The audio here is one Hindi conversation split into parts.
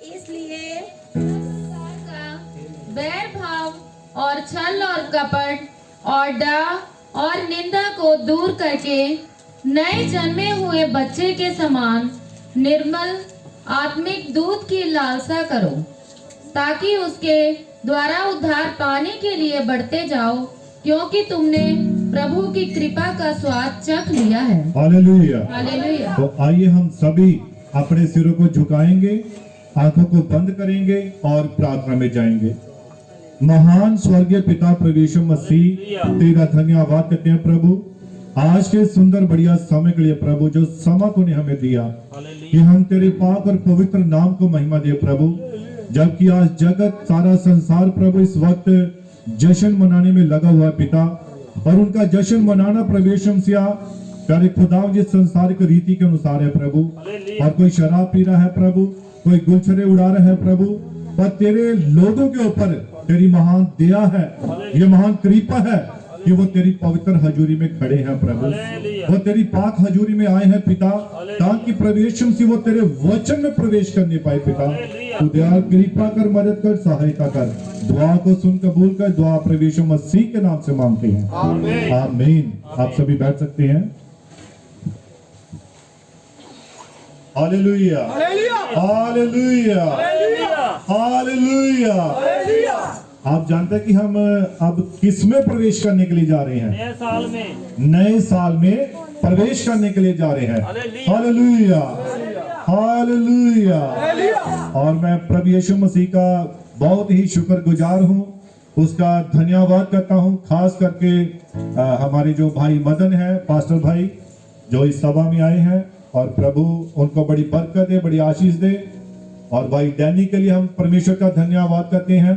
इसलिए वैर भाव और छल और कपट और डाह और निंदा को दूर करके नए जन्मे हुए बच्चे के समान निर्मल आत्मिक दूध की लालसा करो, ताकि उसके द्वारा उद्धार पाने के लिए बढ़ते जाओ, क्योंकि तुमने प्रभु की कृपा का स्वाद चख लिया है। हालेलुया। हालेलुया। तो आइए हम सभी अपने सिरों को झुकाएंगे, आंखों को बंद करेंगे और प्रार्थना में जाएंगे। महान स्वर्गीय पिता प्रभु यीशु मसीह, तेरा धन्यवाद करते हैं प्रभु, आज के सुंदर बढ़िया समय के लिए प्रभु, जो समय तूने हमें दिया कि हम तेरे पाक और पवित्र नाम को महिमा दे प्रभु। जबकि आज जगत सारा संसार प्रभु इस वक्त जश्न मनाने में लगा हुआ है पिता, और उनका जश्न मनाना प्रभु यीशु मसीह करे खुदा जिस संसारिक रीति के अनुसार है प्रभु। और कोई शराब पी रहा है प्रभु, कोई गुलछरे उड़ा रहा है प्रभु, पर तेरे लोगों के ऊपर तेरी महान दया है, ये महान कृपा है कि वो तेरी पवित्र हजूरी में खड़े हैं प्रभु, वो तेरी पाक हजूरी में आए हैं पिता, ताकि प्रभु यीशु मसीह वो तेरे वचन में प्रवेश करने पाए पिता। तू दया कृपा कर, मदद कर, सहायता कर। दुआ को सुन कबूल कर, दुआ प्रभु यीशु मसीह के नाम से मांगते हैं, आमीन। आप सभी बैठ सकते हैं। Hallelujah, hallelujah, hallelujah. आप जानते हैं कि हम अब किस में प्रवेश करने के लिए जा रहे हैं? नए साल में प्रवेश करने के लिए जा रहे हैं। Hallelujah, hallelujah. और मैं प्रभु यीशु मसीह का बहुत ही शुक्रगुजार हूँ, उसका धन्यवाद करता हूँ, खास करके हमारे जो भाई मदन है, पास्टर भाई, जो इस सभा में आए हैं, और प्रभु उनको बड़ी बरकत दे, बड़ी आशीष दे। और भाई डैनी के लिए हम परमेश्वर का धन्यवाद करते हैं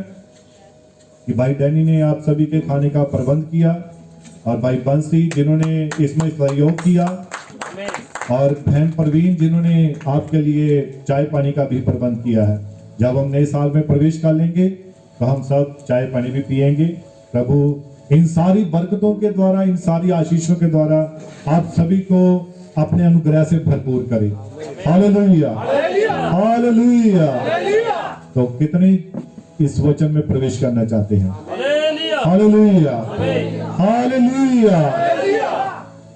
कि भाई डैनी ने आप सभी के खाने का प्रबंध किया, और भाई बंसी जिन्होंने इसमें सहयोग किया, और बहन परवीन जिन्होंने आपके लिए चाय पानी का भी प्रबंध किया है। जब हम नए साल में प्रवेश कर लेंगे तो हम सब चाय पानी भी पिएंगे। प्रभु इन सारी बरकतों के द्वारा, इन सारी आशीषों के द्वारा आप सभी को अपने अनुग्रह से भरपूर करे। Hallelujah, hallelujah. तो कितने इस वचन में प्रवेश करना चाहते हैं? Hallelujah, hallelujah.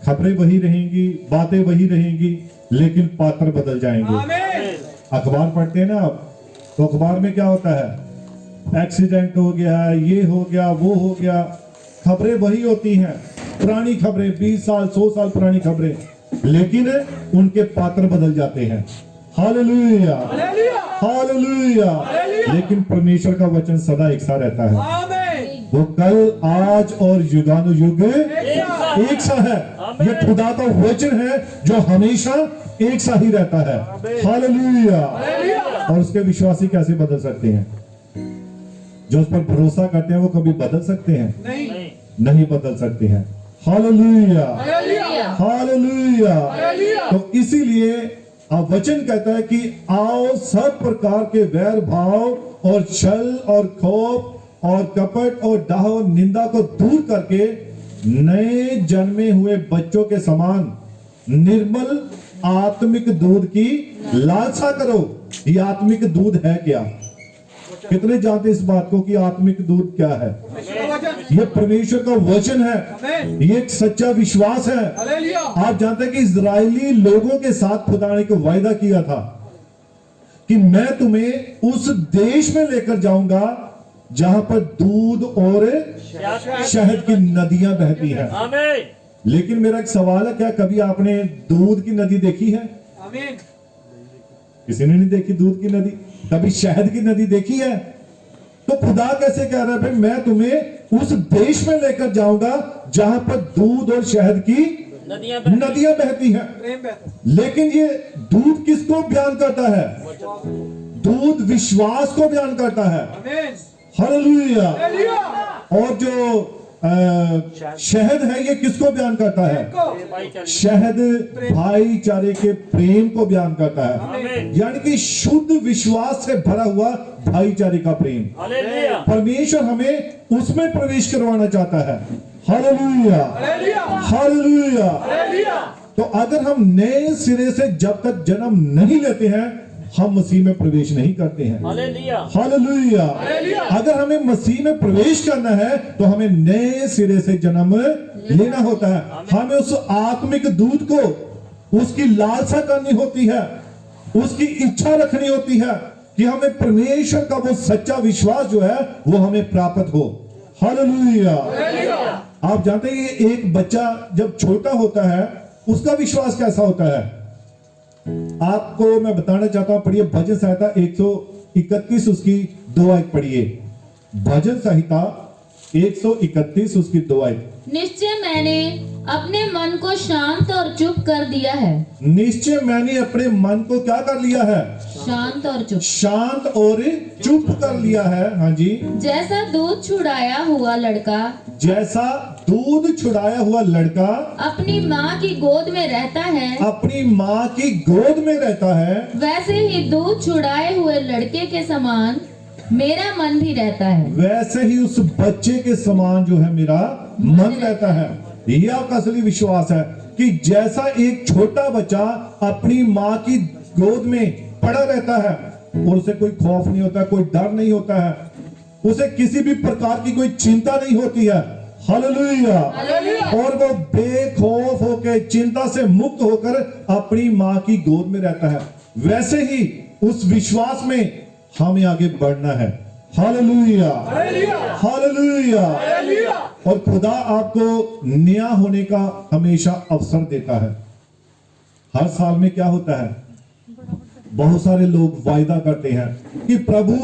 खबरें वही रहेंगी, बातें वही रहेंगी, लेकिन पात्र बदल जाएंगे। अखबार पढ़ते हैं ना आप, तो अखबार में क्या होता है? एक्सीडेंट हो गया, ये हो गया, वो हो गया। खबरें वही होती हैं, पुरानी खबरें, 20 साल 100 साल पुरानी खबरें, लेकिन उनके पात्र बदल जाते हैं। Hallelujah, hallelujah. लेकिन परमेश्वर का वचन सदा एक सा रहता है, वो कल, आज और युगानुयुग एक सा है। ये खुदा का वचन है जो हमेशा एक सा ही रहता है। हालेलुया। और उसके विश्वासी कैसे बदल सकते हैं? जो उस पर भरोसा करते हैं वो कभी बदल सकते हैं? नहीं बदल सकते हैं। Hallelujah, hallelujah. तो इसीलिए अब वचन कहता है कि आओ सब प्रकार के वैर भाव और छल और खोप और कपट और डाह और निंदा को दूर करके नए जन्मे हुए बच्चों के समान निर्मल आत्मिक दूध की लालसा करो। ये आत्मिक दूध है क्या? कितने जानते इस बात को कि आत्मिक दूध क्या है? ये परमेश्वर का वचन है, ये एक सच्चा विश्वास है। आप जानते हैं कि इजरायली लोगों के साथ खुदा ने एक वायदा किया था कि मैं तुम्हें उस देश में लेकर जाऊंगा जहां पर दूध और शहद की नदियां बहती हैं। लेकिन मेरा एक सवाल है, क्या कभी आपने दूध की नदी देखी है? किसी ने नहीं देखी दूध की नदी। कभी शहद की नदी देखी है? तो खुदा कैसे कह रहा है, भाई मैं तुम्हें उस देश में लेकर जाऊंगा जहां पर दूध और शहद की नदियां बहती हैं। लेकिन ये दूध किसको बयान करता है? दूध विश्वास को बयान करता है। हालेलुया। और जो शहद है, ये किसको बयान करता है? शहद भाईचारे के प्रेम को बयान करता है, यानी कि शुद्ध विश्वास से भरा हुआ भाईचारे का प्रेम। परमेश्वर हमें उसमें प्रवेश करवाना चाहता है। Hallelujah, hallelujah. तो अगर हम नए सिरे से जब तक जन्म नहीं लेते हैं, हम मसीह में प्रवेश नहीं करते हैं। हालेलुया। हालेलुया। अगर हमें मसीह में प्रवेश करना है तो हमें नए सिरे से जन्म लेना होता है। हमें उस आत्मिक दूध को उसकी लालसा करनी होती है, उसकी इच्छा रखनी होती है कि हमें परमेश्वर का वो सच्चा विश्वास जो है वो हमें प्राप्त हो। हालेलुया। आप जानते हैं ये एक बच्चा जब छोटा होता है उसका विश्वास कैसा होता है। आपको मैं बताना चाहता हूं, पढ़िए भजन संहिता 131 उसकी 2 आयत पढ़िए। भजन संहिता 131 उसकी 2 आयत। निश्चय मैंने अपने मन को शांत और चुप कर दिया है। निश्चय मैंने अपने मन को क्या कर लिया है, शांत और चुप। शांत और चुप कर लिया है। हाँ जी। जैसा दूध छुड़ाया हुआ लड़का, जैसा दूध छुड़ाया हुआ लड़का अपनी माँ की गोद में रहता है, अपनी माँ की गोद में रहता है, वैसे ही दूध छुड़ाए हुए लड़के के समान मेरा मन भी रहता है। वैसे ही उस बच्चे के समान जो है मेरा मन रहता है। ये आपका असली विश्वास है कि जैसा एक छोटा बच्चा अपनी माँ की गोद में पड़ा रहता है और उसे कोई खौफ नहीं होता, कोई डर नहीं होता है, उसे किसी भी प्रकार की कोई चिंता नहीं होती है। हालेलुया। और वो बेखौफ होकर चिंता से मुक्त होकर अपनी माँ की गोद में रहता है। वैसे ही उस विश्वास में हमें आगे बढ़ना है। हालेलुया। हालेलुया। और खुदा आपको नया होने का हमेशा अवसर देता है। हर साल में क्या होता है, बहुत सारे लोग वायदा करते हैं कि प्रभु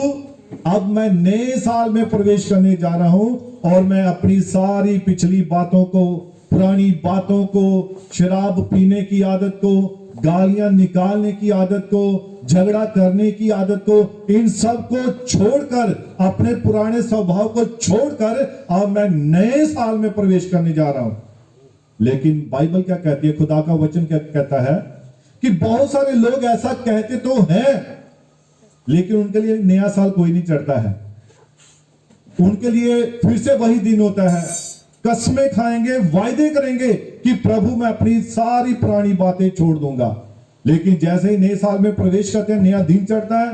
अब मैं नए साल में प्रवेश करने जा रहा हूं और मैं अपनी सारी पिछली बातों को, पुरानी बातों को, शराब पीने की आदत को, गालियां निकालने की आदत को, झगड़ा करने की आदत को, इन सब को छोड़कर, अपने पुराने स्वभाव को छोड़कर अब मैं नए साल में प्रवेश करने जा रहा हूं। लेकिन बाइबल क्या कहती है, खुदा का वचन क्या कहता है कि बहुत सारे लोग ऐसा कहते तो हैं लेकिन उनके लिए नया साल कोई नहीं चढ़ता है। उनके लिए फिर से वही दिन होता है, कसमें खाएंगे, वायदे करेंगे कि प्रभु मैं अपनी सारी पुरानी बातें छोड़ दूंगा। लेकिन जैसे ही नए साल में प्रवेश करते हैं, नया दिन चढ़ता है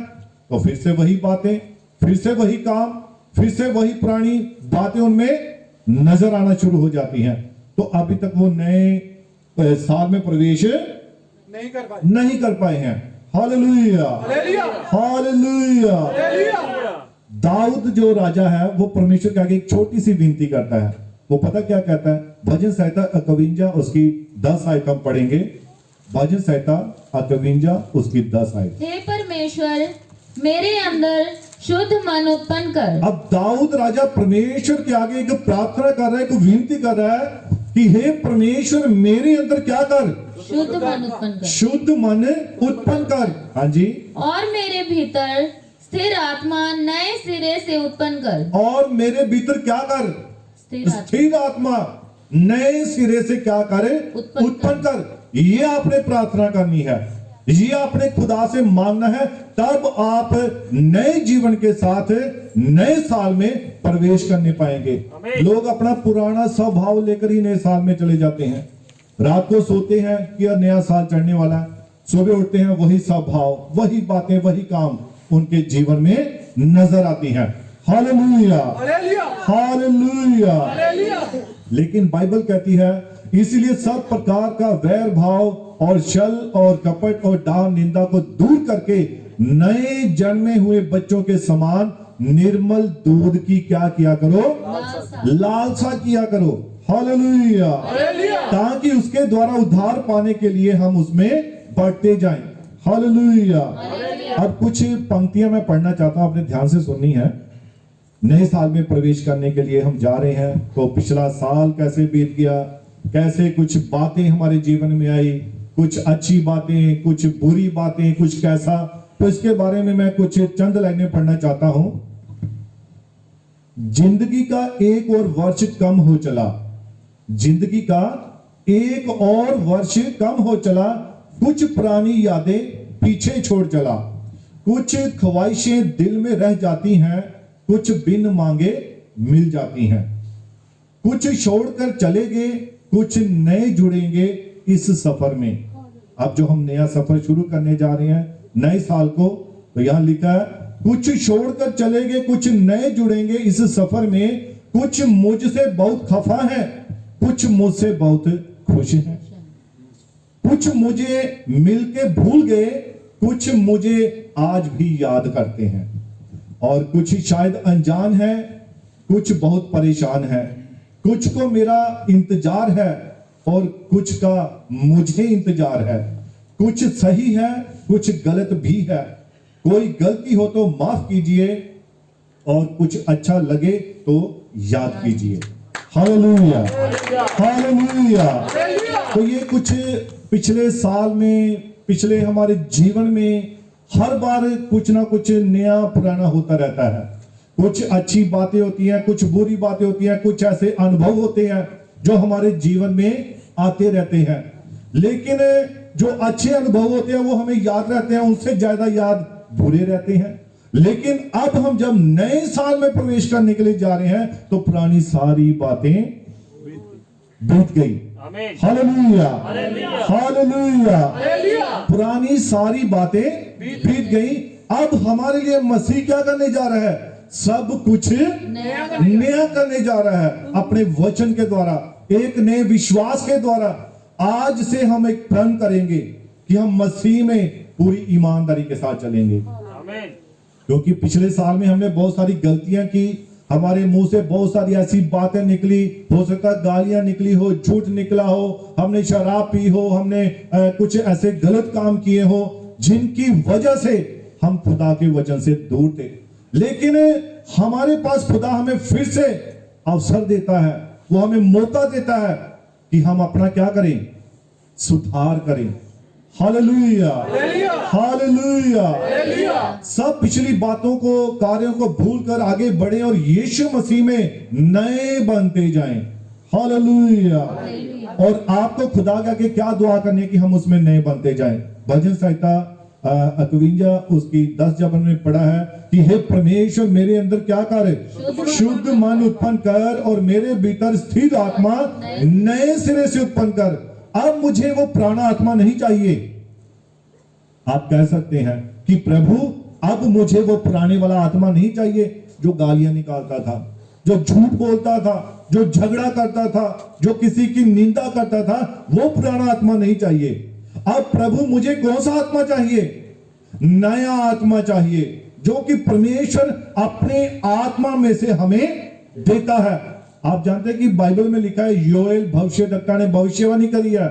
तो फिर से वही बातें, फिर से वही काम, फिर से वही पुरानी बातें उनमें नजर आना शुरू हो जाती हैं। तो अभी तक वो नए साल में प्रवेश नहीं कर पाए हैं। हालेलुया। हालेलुया। दाऊद जो राजा है वो परमेश्वर के आगे एक छोटी सी विनती करता है। वो पता क्या कहता है, भजन संहिता 51 उसकी 10 आयत हम पढ़ेंगे। भजन संहिता 51 उसकी 10 आयत। हे परमेश्वर मेरे अंदर शुद्ध मन उत्पन्न कर। अब दाऊद राजा परमेश्वर के आगे एक प्रार्थना कर रहा है, एक विनती कर रहा है कि हे परमेश्वर मेरे अंदर क्या कर, शुद्ध मन उत्पन्न कर। शुद्ध मन उत्पन्न कर। हाँ जी। और मेरे भीतर स्थिर आत्मा नए सिरे से उत्पन्न कर। और मेरे भीतर क्या कर, स्थिर आत्मा नए सिरे से क्या करे, उत्पन्न कर। ये आपने प्रार्थना करनी है, ये आपने खुदा से मांगना है, तब आप नए जीवन के साथ नए साल में प्रवेश करने पाएंगे। लोग अपना पुराना स्वभाव लेकर ही नए साल में चले जाते हैं। रात को सोते हैं कि नया साल चढ़ने वाला है, सुबह उठते हैं वही स्वभाव, वही बातें, वही काम उनके जीवन में नजर आती हैं। हालेलुया। हालेलुया। लेकिन बाइबल कहती है इसलिए सब प्रकार का वैर भाव और छल और कपट और डाह निंदा को दूर करके नए जन्मे हुए बच्चों के समान निर्मल दूध की क्या किया करो, लालसा किया करो। हालेलुया। ताकि उसके द्वारा उद्धार पाने के लिए हम उसमें बढ़ते जाएं। हालेलुया। अब कुछ पंक्तियां मैं पढ़ना चाहता हूं, आपने ध्यान से सुननी है। नए साल में प्रवेश करने के लिए हम जा रहे हैं, तो पिछला साल कैसे बीत गया, कैसे कुछ बातें हमारे जीवन में आई, कुछ अच्छी बातें, कुछ बुरी बातें, कुछ कैसा, तो इसके बारे में मैं कुछ चंद लाइनें पढ़ना चाहता हूं। जिंदगी का एक और वर्ष कम हो चला, जिंदगी का एक और वर्ष कम हो चला, कुछ पुरानी यादें पीछे छोड़ चला, कुछ ख्वाहिशें दिल में रह जाती हैं, कुछ बिन मांगे मिल जाती हैं, कुछ छोड़कर चले गए, कुछ नए जुड़ेंगे इस सफर में। अब जो हम नया सफर शुरू करने जा रहे हैं, नए साल को, तो यहां लिखा है कुछ छोड़कर चले गए, कुछ नए जुड़ेंगे इस सफर में। कुछ मुझसे बहुत खफा है, कुछ मुझसे बहुत खुश हैं। कुछ मुझे मिलके भूल गए, कुछ मुझे आज भी याद करते हैं, और कुछ शायद अनजान है, कुछ बहुत परेशान है। कुछ को मेरा इंतजार है और कुछ का मुझे इंतजार है। कुछ सही है, कुछ गलत भी है। कोई गलती हो तो माफ कीजिए और कुछ अच्छा लगे तो याद कीजिए। Hallelujah, hallelujah. तो ये कुछ पिछले साल में, पिछले हमारे जीवन में हर बार कुछ ना कुछ नया पुराना होता रहता है। कुछ अच्छी बातें होती हैं, कुछ बुरी बातें होती हैं, कुछ ऐसे अनुभव होते हैं जो हमारे जीवन में आते रहते हैं। लेकिन जो अच्छे अनुभव होते हैं वो हमें याद रहते हैं, उनसे ज्यादा याद बुरे रहते हैं। लेकिन अब हम जब नए साल में प्रवेश करने के लिए जा रहे हैं तो पुरानी सारी बातें बीत गई। Hallelujah, hallelujah. पुरानी सारी बातें बीत गई। अब हमारे लिए मसीह क्या करने जा रहा है? सब कुछ नया करने जा रहा है अपने वचन के द्वारा, एक नए विश्वास के द्वारा। आज से हम एक प्रण करेंगे कि हम मसीह में पूरी ईमानदारी के साथ चलेंगे। क्योंकि पिछले साल में हमने बहुत सारी गलतियां की, हमारे मुंह से बहुत सारी ऐसी बातें निकली, हो सकता है गालियां निकली हो, झूठ निकला हो, हमने शराब पी हो, हमने कुछ ऐसे गलत काम किए हो जिनकी वजह से हम खुदा के वचन से दूर थे। लेकिन हमारे पास खुदा हमें फिर से अवसर देता है, वो हमें मौका देता है कि हम अपना क्या करें? सुधार करें। Hallelujah, hallelujah. सब पिछली बातों को, कार्यों को भूलकर आगे बढ़े और यीशु मसीह में नए बनते जाएं। हालेलुया। और आपको खुदा का के क्या दुआ करनी कि हम उसमें नए बनते जाएं। भजन संहिता 51 उसकी 10 जब हमने पढ़ा है कि हे परमेश्वर मेरे अंदर क्या कर, शुद्ध मन उत्पन्न कर और मेरे भीतर स्थिर आत्मा नए सिरे से उत्पन्न कर। अब मुझे वो पुराना आत्मा नहीं चाहिए। आप कह सकते हैं कि प्रभु अब मुझे वो पुराने वाला आत्मा नहीं चाहिए जो गालियां निकालता था, जो झूठ बोलता था, जो झगड़ा करता था, जो किसी की निंदा करता था। वो पुराना आत्मा नहीं चाहिए। अब प्रभु मुझे कौन सा आत्मा चाहिए? नया आत्मा चाहिए जो कि परमेश्वर अपने आत्मा में से हमें देता है। आप जानते हैं कि बाइबल में लिखा है, योएल भविष्यद्वक्ता ने भविष्यवाणी करी है।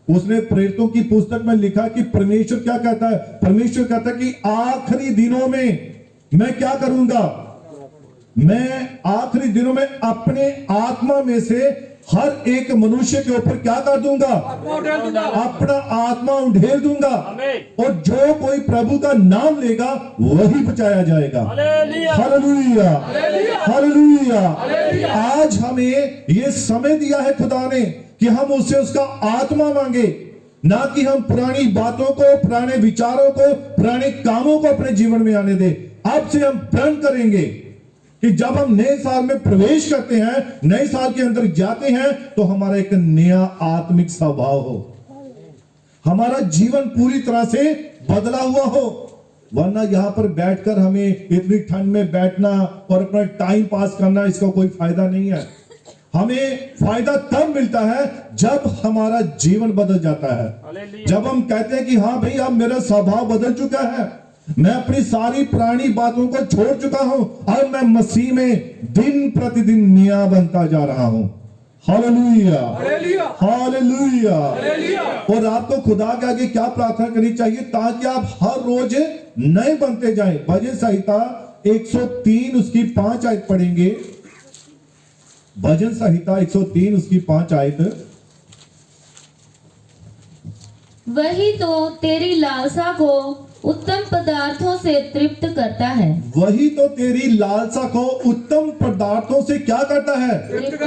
उसने प्रेरितों की पुस्तक में लिखा कि परमेश्वर क्या कहता है? परमेश्वर कहता है कि आखिरी दिनों में मैं क्या करूंगा? मैं आखिरी दिनों में अपने आत्मा में से हर एक मनुष्य के ऊपर क्या कर दूंगा? अपना आत्मा उंडेल दूंगा, और जो कोई प्रभु का नाम लेगा वही बचाया जाएगा। Hallelujah, hallelujah. आज हमें ये समय दिया है खुदा ने कि हम उससे उसका आत्मा मांगे, ना कि हम पुरानी बातों को, पुराने विचारों को, पुराने कामों को अपने जीवन में आने दे। अब से हम प्रण करेंगे कि जब हम नए साल में प्रवेश करते हैं, नए साल के अंदर जाते हैं, तो हमारा एक नया आत्मिक स्वभाव हो, हमारा जीवन पूरी तरह से बदला हुआ हो। वरना यहां पर बैठकर हमें इतनी ठंड में बैठना और अपना टाइम पास करना, इसका कोई फायदा नहीं है। हमें फायदा तब मिलता है जब हमारा जीवन बदल जाता है, जब हम कहते हैं कि हाँ भाई अब मेरा स्वभाव बदल चुका है, मैं अपनी सारी पुरानी बातों को छोड़ चुका हूं, अब मैं मसीह में दिन प्रतिदिन नया बनता जा रहा हूं। Hallelujah, hallelujah. और आपको खुदा के आगे क्या प्रार्थना करनी चाहिए ताकि आप हर रोज नए बनते जाएं। भजन संहिता 103 उसकी 5 आयत पढ़ेंगे। भजन संहिता 103 उसकी 5 आयत। वही तो तेरी लालसा को उत्तम पदार्थों से तृप्त करता है। वही तो तेरी लालसा को उत्तम पदार्थों से क्या करता है? तृप्त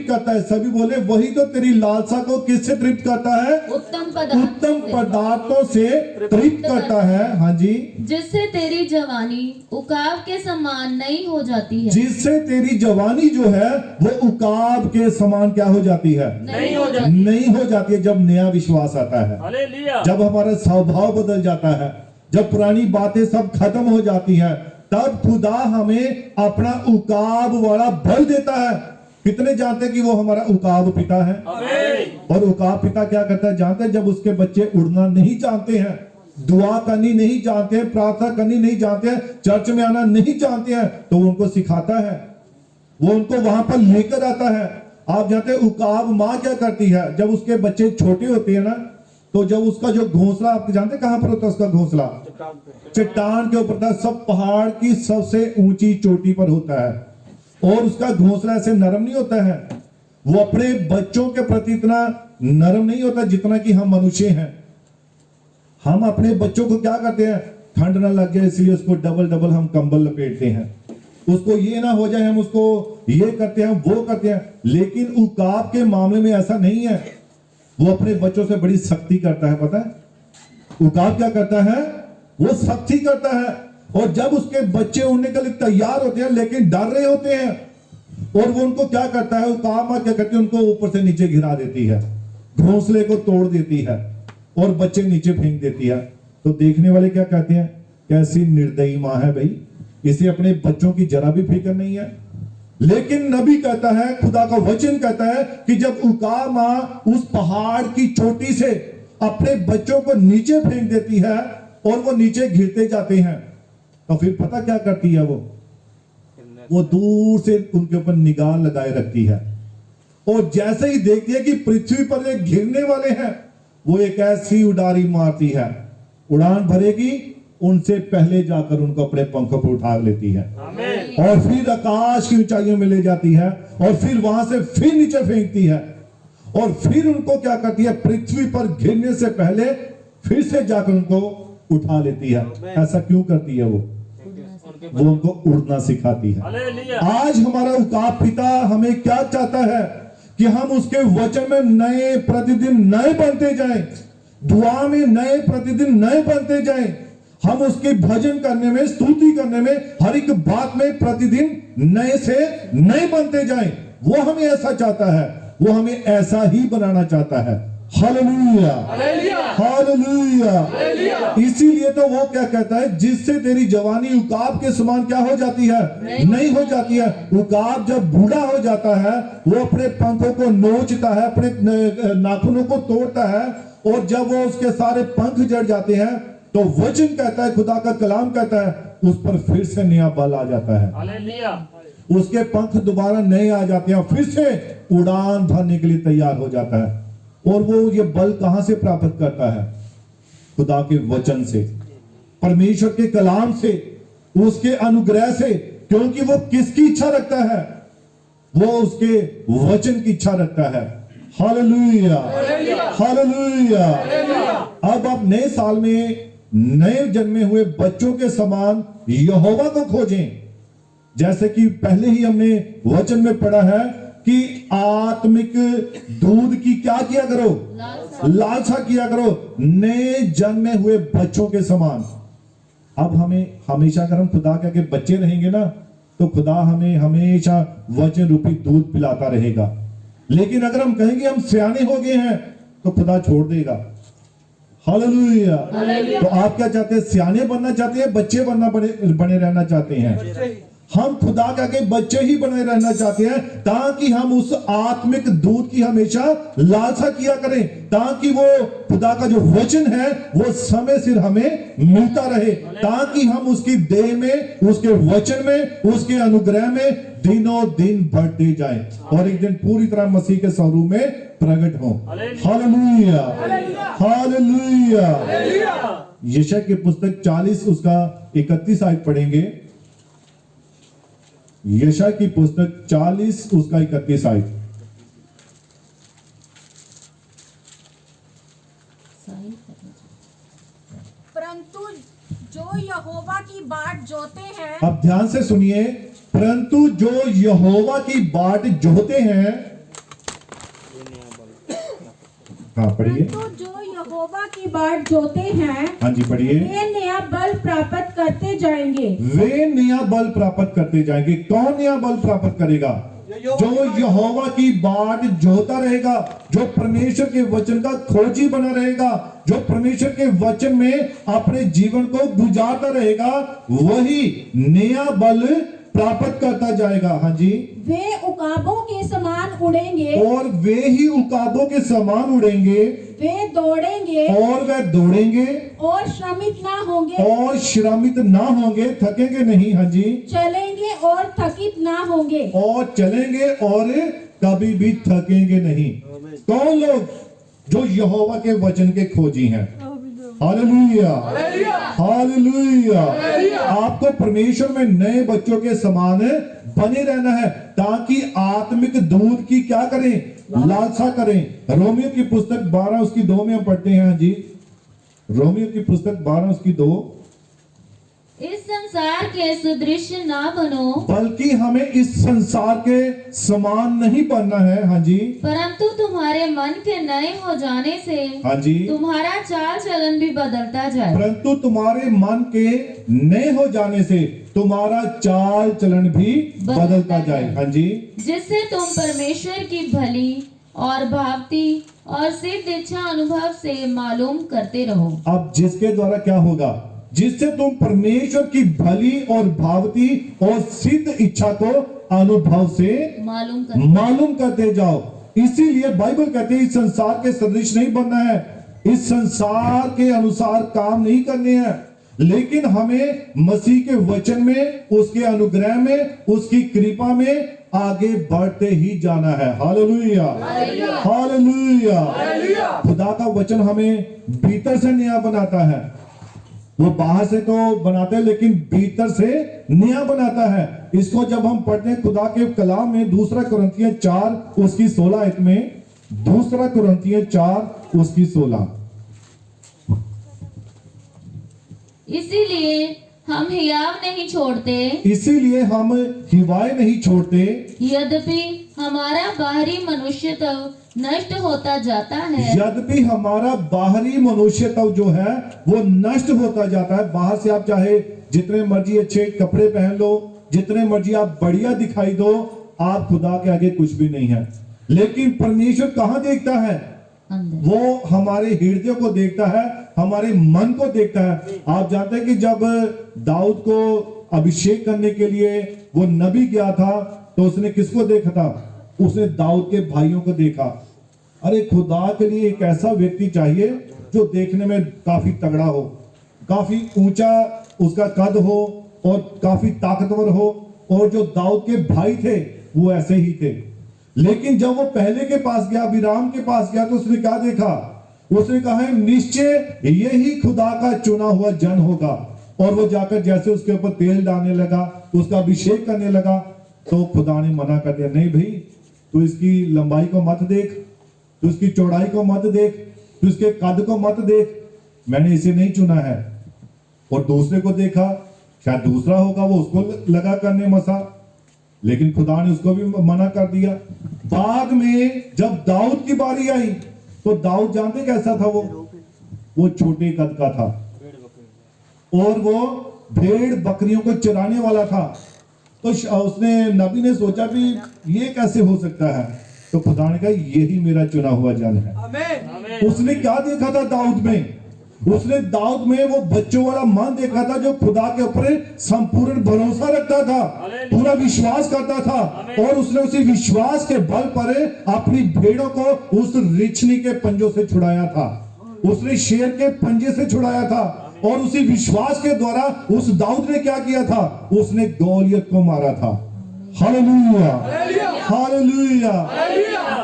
करता है। सभी बोले, वही तो तेरी लालसा को किससे तृप्त करता है? उत्तम पदार्थों से तृप्त करता है। हाँ जी। जिससे तेरी जवानी उकाब के समान नई हो जाती है। जिससे तेरी जवानी जो है वो उकाब के समान क्या हो जाती है? नहीं हो जाती है। जब नया विश्वास आता है, जब हमारा स्वभाव बदल जाता है, जब पुरानी बातें सब खत्म हो जाती हैं, तब खुदा हमें अपना उकाब वाला बल देता है। कितने जानते हैं कि वो हमारा उकाब पिता है? और उकाब पिता क्या करता है जानते हैं? जब उसके बच्चे उड़ना नहीं जानते हैं, दुआ करनी नहीं जानते हैं, प्रार्थना करनी नहीं जानते हैं, चर्च में आना नहीं जानते हैं, तो वो उनको सिखाता है, वो उनको वहां पर लेकर आता है। आप जानते हैं उकाब माँ क्या करती है? जब उसके बच्चे छोटे होते हैं ना, तो जब उसका जो घोंसला, आप जानते हैं कहां पर होता है उसका घोंसला? चट्टान के ऊपर था, सब पहाड़ की सबसे ऊंची चोटी पर होता है। और उसका घोंसला ऐसे नरम नहीं होता है, वो अपने बच्चों के प्रति इतना नरम नहीं होता जितना कि हम मनुष्य हैं। हम अपने बच्चों को क्या करते हैं? ठंड ना लग जाए इसलिए उसको डबल डबल हम कंबल लपेटते हैं, उसको ये ना हो जाए हम उसको ये करते हैं, वो करते हैं। लेकिन उकाब के मामले में ऐसा नहीं है, वो अपने बच्चों से बड़ी सख्ती करता है। पता है उकाब क्या करता है? वो सख्ती करता है। और जब उसके बच्चे उड़ने के लिए तैयार होते हैं लेकिन डर रहे होते हैं, और वो उनको क्या करता है? उकाब क्या करती है? उनको ऊपर से नीचे गिरा देती है, घोंसले को तोड़ देती है और बच्चे नीचे फेंक देती है। तो देखने वाले क्या कहते हैं? कैसी निर्दयी मां है भाई, इसे अपने बच्चों की जरा भी फिक्र नहीं है। लेकिन नबी कहता है, खुदा का वचन कहता है कि जब उकाब मां उस पहाड़ की चोटी से अपने बच्चों को नीचे फेंक देती है और वो नीचे गिरते जाते हैं, तो फिर पता क्या करती है? वो दूर से उनके ऊपर निगाह लगाए रखती है, और जैसे ही देखती है कि पृथ्वी पर ये गिरने वाले हैं, वो एक ऐसी उडारी मारती है, उड़ान भरेगी, उनसे पहले जाकर उनको अपने पंखों पर उठा लेती है और फिर आकाश की ऊंचाइयों में ले जाती है, और फिर वहां से फिर नीचे फेंकती है, और फिर उनको क्या करती है? पृथ्वी पर गिरने से पहले फिर से जाकर उनको उठा लेती है। ऐसा क्यों करती है? वो उनको उड़ना सिखाती है। आज हमारा उकाब पिता हमें क्या चाहता है? कि हम उसके वचन में नए प्रतिदिन नए बनते जाएं, दुआ में नए प्रतिदिन नए बनते जाएं, हम उसके भजन करने में, स्तुति करने में, हर एक बात में प्रतिदिन नए से नए बनते जाएं। वो हमें ऐसा चाहता है, वो हमें ऐसा ही बनाना चाहता है। Hallelujah, hallelujah. इसीलिए तो वो क्या कहता है? जिससे तेरी जवानी उकाब के समान क्या हो जाती है? नहीं हो जाती है। उकाब जब बूढ़ा हो जाता है, वो अपने पंखों को नोचता है, अपने नाखूनों को तोड़ता है, और जब वो उसके सारे पंख जड़ जाते हैं, तो वचन कहता है, खुदा का कलाम कहता है, उस पर फिर से नया बल आ जाता है। उसके पंख दोबारा नए आ जाते हैं, फिर से उड़ान भरने के लिए तैयार हो जाता है। और वो ये बल कहां से प्राप्त करता है? खुदा के वचन से, परमेश्वर के कलाम से, उसके अनुग्रह से। क्योंकि वो किसकी इच्छा रखता है? वो उसके वचन की इच्छा रखता है। Hallelujah, hallelujah. अब आप नए साल में नए जन्मे हुए बच्चों के समान यहोवा को खोजें। जैसे कि पहले ही हमने वचन में पढ़ा है कि आत्मिक दूध की क्या किया करो? लालसा किया करो, नए जन्मे हुए बच्चों के समान। अब हमें हमेशा, अगर हम खुदा के बच्चे रहेंगे ना, तो खुदा हमें हमेशा वचन रूपी दूध पिलाता रहेगा। लेकिन अगर हम कहेंगे हम सियाने हो गए हैं, तो खुदा छोड़ देगा। हालेलुया। तो आप क्या चाहते हैं? सियाने बनना चाहते हैं, बच्चे बनना बने रहना चाहते हैं? हम खुदा के बच्चे ही बने रहना चाहते हैं, ताकि हम उस आत्मिक दूध की हमेशा लालसा किया करें, ताकि वो खुदा का जो वचन है वो समय सिर हमें मिलता रहे, ताकि हम उसकी देह में, उसके वचन में, उसके अनुग्रह में दिनों दिन बढ़ते जाएं और एक दिन पूरी तरह मसीह के स्वरूप में प्रकट हो। Hallelujah, hallelujah. यशायाह की पुस्तक 40 उसका 31 आयत पढ़ेंगे। यशायाह की पुस्तक 40 उसका 31 आयत। परंतु जो यहोवा की बाट जोते हैं, अब ध्यान से सुनिए, परंतु जो यहोवा की बाट जोते हैं, हाँ पढ़िए। परंतु जो यहोवा की बाट जोते हैं, हाँ जी पढ़िए। वे नया बल प्राप्त करते जाएंगे। वे नया बल प्राप्त करते जाएंगे। कौन नया बल प्राप्त करेगा? जो यहोवा की बाट जोता रहेगा, जो परमेश्वर के वचन का खोजी बना रहेगा, जो परमेश्वर के वचन में अपने जीवन को गुजारता रहेगा, वही नया बल प्राप्त करता जाएगा। हाँ जी, वे उकाबों के समान उड़ेंगे और वे ही उकाबों के समान उड़ेंगे, वे दौड़ेंगे और वे दौड़ेंगे और श्रमित ना होंगे, और श्रमित ना होंगे, थकेंगे नहीं। हाँ जी, चलेंगे और थकित ना होंगे। और चलेंगे और कभी भी थकेंगे नहीं। कौन लोग? जो यहोवा के वचन के खोजी हैं। Hallelujah, hallelujah. आपको परमेश्वर में नए बच्चों के समान बने रहना है, ताकि आत्मिक दूध की क्या करें? लालसा करें। रोमियो की पुस्तक 12 उसकी 2 में हम पढ़ते हैं। हाँ जी, रोमियो की पुस्तक 12 उसकी 2। इस संसार के सदृश ना बनो, बल्कि हमें इस संसार के समान नहीं बनना है। हाँ जी, परंतु तुम्हारे मन के नए हो जाने से हाँ जी, तुम्हारा चाल चलन भी बदलता जाए। परंतु तुम्हारे मन के नए हो जाने से तुम्हारा चाल चलन भी बदलता जाए। हाँ जी, जिससे तुम परमेश्वर की भली और भावती और सिद्ध इच्छा अनुभव से मालूम करते रहो। अब जिसके द्वारा क्या होगा? जिससे तुम परमेश्वर की भली और भावती और सिद्ध इच्छा को अनुभव से मालूम करते जाओ। इसीलिए बाइबल कहती है इस संसार के सदृश नहीं बनना है, इस संसार के अनुसार काम नहीं करने हैं, लेकिन हमें मसीह के वचन में, उसके अनुग्रह में, उसकी कृपा में आगे बढ़ते ही जाना है। Hallelujah, hallelujah. खुदा का वचन हमें भीतर से नया बनाता है। वो बाहर से तो बनाते हैं, लेकिन भीतर से नया बनाता है। इसको जब हम पढ़ते हैं खुदा के कलाम में, 2 कुरिन्थियों 4 उसकी 16 आयत में, 2 कुरिन्थियों 4 उसकी 16। इसीलिए हम हियाव नहीं छोड़ते, इसीलिए हम हिवाए नहीं छोड़ते, यद्यपि हमारा बाहरी मनुष्य तब नष्ट होता जाता है, यद्यपि हमारा बाहरी मनुष्य तब जो है वो नष्ट होता जाता है। बाहर से आप चाहे जितने मर्जी अच्छे कपड़े पहन लो, जितने मर्जी आप बढ़िया दिखाई दो, आप खुदा के आगे कुछ भी नहीं है। लेकिन परमेश्वर कहाँ देखता है? अंदर। वो हमारे हृदय को देखता है, हमारे मन को देखता है। आप जानते हैं कि जब दाऊद को अभिषेक करने के लिए वो नबी गया था, तो उसने किसको देखा था? उसने दाऊद के भाइयों को देखा। अरे खुदा के लिए एक ऐसा व्यक्ति चाहिए जो देखने में काफी तगड़ा हो, काफी ऊंचा उसका कद हो और काफी ताकतवर हो, और जो दाऊद के भाई थे वो ऐसे ही थे। लेकिन जब वो पहले के पास गया, अबीराम के पास गया, तो उसने क्या देखा? उसने कहा है निश्चय यही खुदा का चुना हुआ जन होगा। और वो जाकर जैसे उसके ऊपर तेल डालने लगा, उसका अभिषेक करने लगा, तो खुदा ने मना कर दिया, नहीं भाई, तू इसकी लंबाई को मत देख, तू इसकी चौड़ाई को मत देख, तू इसके कद को मत देख, मैंने इसे नहीं चुना है। और दूसरे को देखा, शायद दूसरा होगा, वो उसको लगा करने मसा, लेकिन खुदा ने उसको भी मना कर दिया। बाद में जब दाऊद की बारी आई, तो दाऊद जानते कैसा था? वो छोटे कद का था, और वो भेड़ बकरियों को चराने वाला था। तो उसने नबी ने सोचा भी ये कैसे हो सकता है? तो खुदा ने कहा यही मेरा चुना हुआ जन है। आमीन। उसने क्या देखा था दाऊद में? उसने दाऊद में वो बच्चों वाला मन देखा था, जो खुदा के ऊपर संपूर्ण भरोसा रखता था, पूरा विश्वास करता था, और उसने उसी विश्वास के बल पर अपनी भेड़ों को उस रिछनी के पंजों से छुड़ाया था, उसने शेर के पंजे से छुड़ाया था। और उसी विश्वास के द्वारा उस दाऊद ने क्या किया था? उसने गोलियत को मारा था। Hallelujah, hallelujah.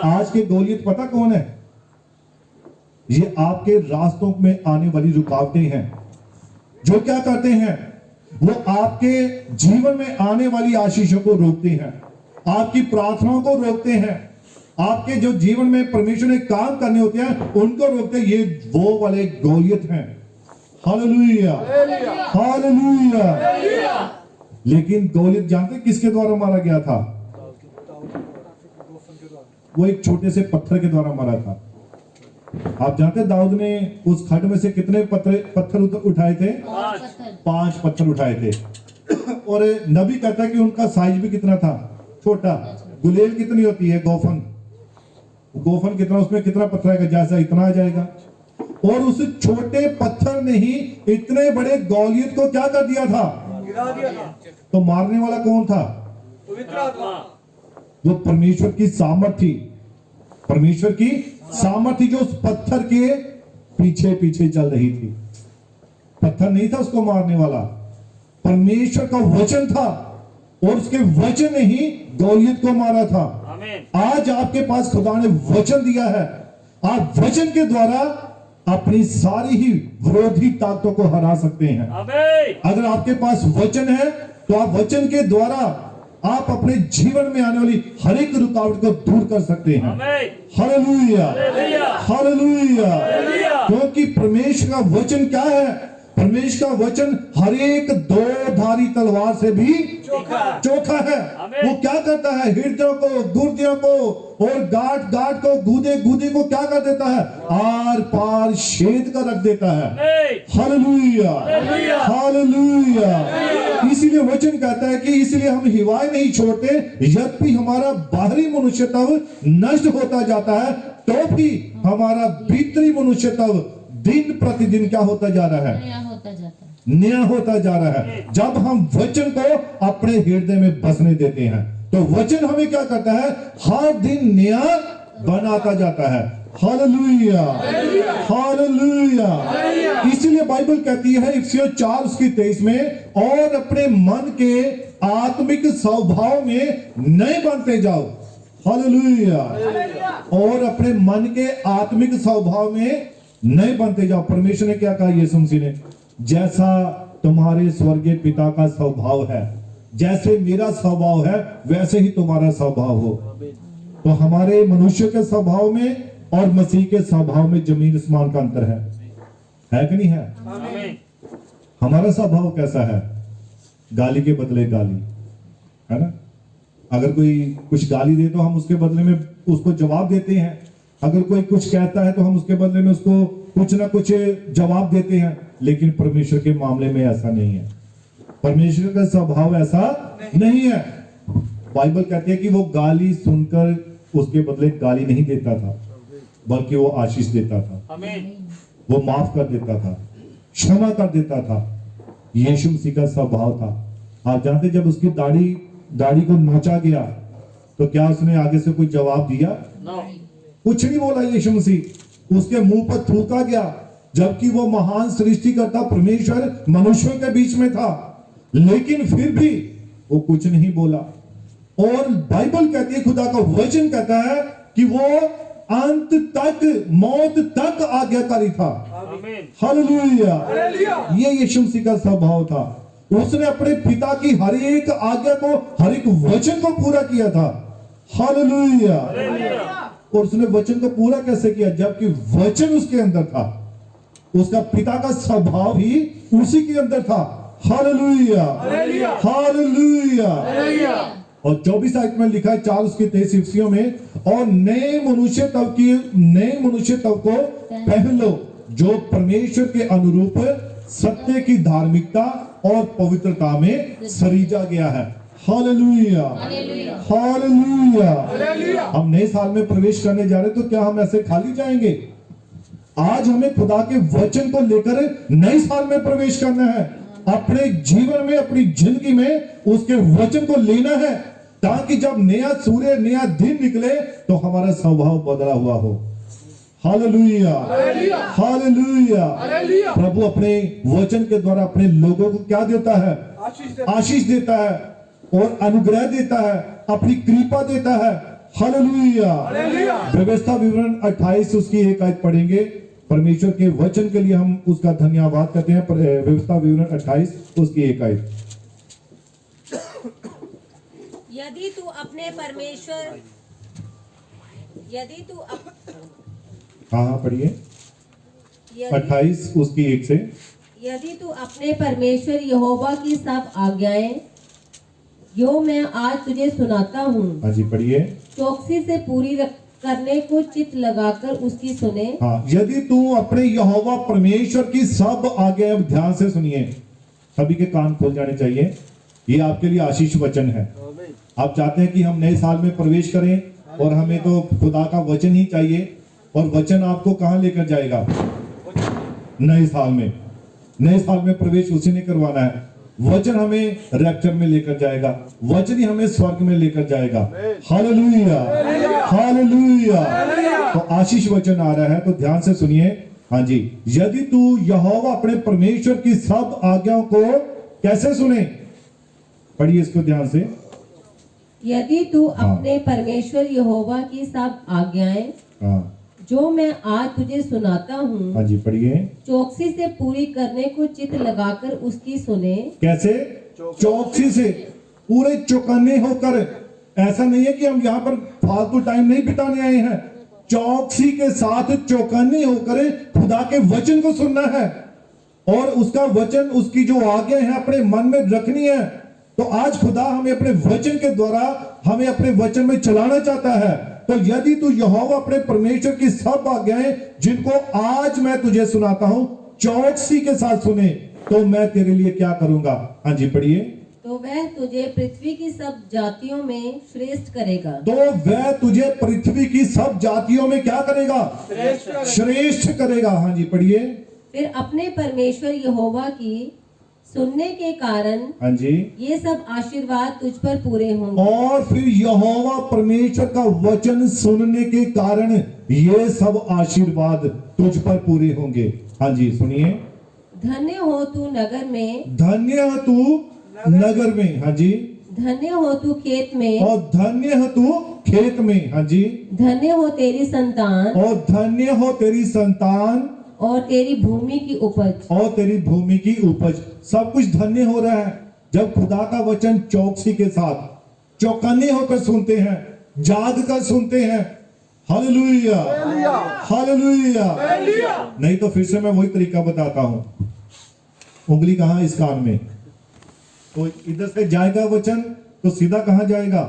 आज के गोलियत पता कौन है? ये आपके रास्तों में आने वाली रुकावटें हैं। जो क्या करते हैं? वो आपके जीवन में आने वाली आशीषों को रोकते हैं, आपकी प्रार्थनाओं को रोकते हैं, आपके जो जीवन में परमेश्वर ने काम करने होते हैं उनको रोकते हैं। ये वो वाले गोलियत हैं। Hallelujah, hallelujah. लेकिन गोलियत जानते किसके द्वारा मारा गया था? वो एक छोटे से पत्थर के द्वारा मारा था। आप जानते दाऊद ने उस खड्ड में से कितने पत्थर उठाए थे? 5 पत्थर उठाए थे। और नबी कहता है कि उनका साइज भी कितना था? छोटा। गुलेल कितनी होती है, गोफन, गोफन कितना, उसमें कितना पत्थर आएगा, जैसा इतना आ जाएगा। और उस छोटे पत्थर ने ही इतने बड़े गौलियत को क्या कर दिया था, गिरा दिया था। तो मारने वाला कौन था, पवित्र आत्मा। वो परमेश्वर की सामर्थ थी, परमेश्वर की सामर्थ थी जो उस पत्थर के पीछे पीछे चल रही थी। पत्थर नहीं था उसको मारने वाला, परमेश्वर का वचन था, और उसके वचन ने ही गौलियत को मारा था। आज आपके पास खुदा ने वचन दिया है, आप वचन के द्वारा अपनी सारी ही विरोधी ताकतों को हरा सकते हैं। अगर आपके पास वचन है तो आप वचन के द्वारा आप अपने जीवन में आने वाली हर एक रुकावट को दूर कर सकते हैं। Hallelujah, hallelujah. क्योंकि परमेश्वर का वचन क्या है, परमेश्वर का वचन हर एक दो धारी तलवार से भी चोखा है। वो क्या करता है, हृदयों को, गुर्दियों को और गांठ गांठ को, गूदे गूदे को क्या कर देता है, आर पार छेद कर रख देता है। Hallelujah, hallelujah. इसीलिए वचन कहता है कि इसलिए हम हिवाए नहीं छोड़ते, यद्यपि हमारा बाहरी मनुष्यत्व नष्ट होता जाता है, तो भी हमारा भीतरी मनुष्यत्व दिन प्रतिदिन क्या होता जा रहा है, नया होता जाता है, नया होता जा रहा है। जब हम वचन को अपने हृदय में बसने देते हैं तो वचन हमें क्या करता है, हर दिन नया बनाता जाता है। Hallelujah, hallelujah. इसलिए बाइबल कहती है इफिसियों 4:23 में, और अपने मन के आत्मिक स्वभाव में नए बनते जाओ। हालेलुया। और अपने मन के आत्मिक स्वभाव में नए बनते जाओ। परमेश्वर ने क्या कहा यीशु मसीह ने, जैसा तुम्हारे स्वर्गीय पिता का स्वभाव है, जैसे मेरा स्वभाव है वैसे ही तुम्हारा स्वभाव हो। तो हमारे मनुष्य के स्वभाव में और मसीह के स्वभाव में जमीन आसमान का अंतर है कि नहीं है? हमारा स्वभाव कैसा है, गाली के बदले गाली, है ना। अगर कोई कुछ गाली दे तो हम उसके बदले में उसको जवाब देते हैं, अगर कोई कुछ कहता है तो हम उसके बदले में उसको कुछ ना कुछ जवाब देते हैं। लेकिन परमेश्वर के मामले में ऐसा नहीं है, परमेश्वर का स्वभाव ऐसा नहीं है। बाइबल कहती है कि वो गाली सुनकर उसके बदले गाली नहीं देता था, बल्कि वो आशीष देता था, वो माफ कर देता था, क्षमा कर देता था। यीशु मसीह का स्वभाव था। आप जानते जब उसकी दाढ़ी को नोचा गया तो क्या उसने आगे से कोई जवाब दिया? कुछ नहीं बोला यीशु मसीह। उसके मुंह पर थूका गया, जबकि वो महान सृष्टिकर्ता परमेश्वर मनुष्यों के बीच में था, लेकिन फिर भी वो कुछ नहीं बोला। और बाइबल कहती है, खुदा का वचन कहता है कि वो अंत तक, मौत तक आज्ञाकारी था। हालेलुया। ये यीशु मसीह का स्वभाव था। उसने अपने पिता की हर एक आज्ञा को, हर एक वचन को पूरा किया था। हालेलुया। और उसने वचन को पूरा कैसे किया? जबकि वचन उसके अंदर था, उसका पिता का स्वभाव ही उसी के अंदर था। Hallelujah, hallelujah. और 24 आयत में लिखा है 4:23 इफिसियों में, और नए मनुष्य तव को पहन लो, जो परमेश्वर के अनुरूप सत्य की धार्मिकता और पवित्रता में सरीजा गया है। Hallelujah, hallelujah. हम नए साल में प्रवेश करने जा रहे, तो क्या हम ऐसे खाली जाएंगे? आज हमें खुदा के वचन को लेकर नए साल में प्रवेश करना है। अपने जीवन में, अपनी जिंदगी में उसके वचन को लेना है, ताकि जब नया सूर्य, नया दिन निकले तो हमारा स्वभाव बदला हुआ हो। Hallelujah, hallelujah. प्रभु अपने वचन के द्वारा अपने लोगों को क्या देता है? आशीष देता है और अनुग्रह देता है, अपनी कृपा देता है। हालेलुया। व्यवस्था विवरण 28 उसकी 1 आयत पढ़ेंगे। परमेश्वर के वचन के लिए हम उसका धन्यवाद करते हैं। व्यवस्था विवरण 28 उसकी 1 आयत। यदि तू अपने परमेश्वर, हाँ पढ़िए 28 उसकी 1 से। यदि तू अपने परमेश्वर यहोवा की सब आज्ञाएं जो मैं आज तुझे सुनाता हूँ, हाँ जी पढ़िए, चौकसी से पूरी करने को चित लगाकर उसकी सुने। हाँ, यदि तू अपने यहोवा परमेश्वर की सब आज्ञाएं, ध्यान से सुनिए, सभी के कान खोल जाने चाहिए। ये आपके लिए आशीष वचन है। आप चाहते हैं कि हम नए साल में प्रवेश करें, और हमें तो खुदा का वचन ही चाहिए। और वचन आपको कहां लेकर जाएगा? नए साल में। नए साल में प्रवेश उसी ने करवाना है। वचन हमें रैप्चर में लेकर जाएगा, वचन ही हमें स्वर्ग में लेकर जाएगा। Hallelujah, hallelujah. तो आशीष वचन आ रहा है, तो ध्यान से सुनिए। हाँ जी, यदि तू यहोवा अपने परमेश्वर की सब आज्ञाओं को कैसे सुने, पढ़िए इसको ध्यान से। यदि तू अपने परमेश्वर यहोवा की सब आज्ञाएं हाँ जो मैं आज तुझे सुनाता हूँ हाँ जी, पढ़िए। चौकसी से पूरी करने को चित लगाकर उसकी सुने। कैसे? चौकसी से, पूरे चौकन्ने होकर। ऐसा नहीं है कि हम यहाँ पर फालतू टाइम नहीं बिताने आए हैं। चौकसी के साथ चौकन्ने होकर खुदा के वचन को सुनना है, और उसका वचन, उसकी जो आज्ञा है अपने मन में रखनी है। तो आज खुदा हमें अपने वचन के द्वारा हमें अपने वचन में चलाना चाहता है। तो यदि तू यहोवा अपने परमेश्वर की सब आज्ञाएं जिनको आज मैं तुझे सुनाता हूं चौकसी के साथ सुने, तो मैं तेरे लिए क्या करूंगा? हाँ जी, पढ़िए। तो वह तुझे पृथ्वी की सब जातियों में श्रेष्ठ करेगा। तो वह तुझे पृथ्वी की सब जातियों में क्या करेगा? श्रेष्ठ करेगा। हाँ जी, पढ़िए। फिर अपने परमेश्वर यहोवा की सुनने के कारण हाँ जी, ये सब आशीर्वाद तुझ पर पूरे होंगे। और फिर यहोवा परमेश्वर का वचन सुनने के कारण ये सब आशीर्वाद तुझ पर पूरे होंगे। हाँ जी, सुनिए। धन्य हो तू नगर में, धन्य है तू नगर में। हाँ जी, धन्य हो तू खेत में, और धन्य है तू खेत में। हाँ जी, धन्य हो तेरी संतान, और धन्य हो तेरी संतान, और तेरी भूमि की उपज, और तेरी भूमि की उपज। सब कुछ धन्य हो रहा है जब खुदा का वचन चौकसी के साथ, चौकन्ने होकर सुनते हैं, जाग कर सुनते हैं। Hallelujah, hallelujah. नहीं तो फिर से मैं वही तरीका बताता हूं। उंगली कहां? इस कान में। तो इधर से जाएगा वचन तो सीधा कहां जाएगा?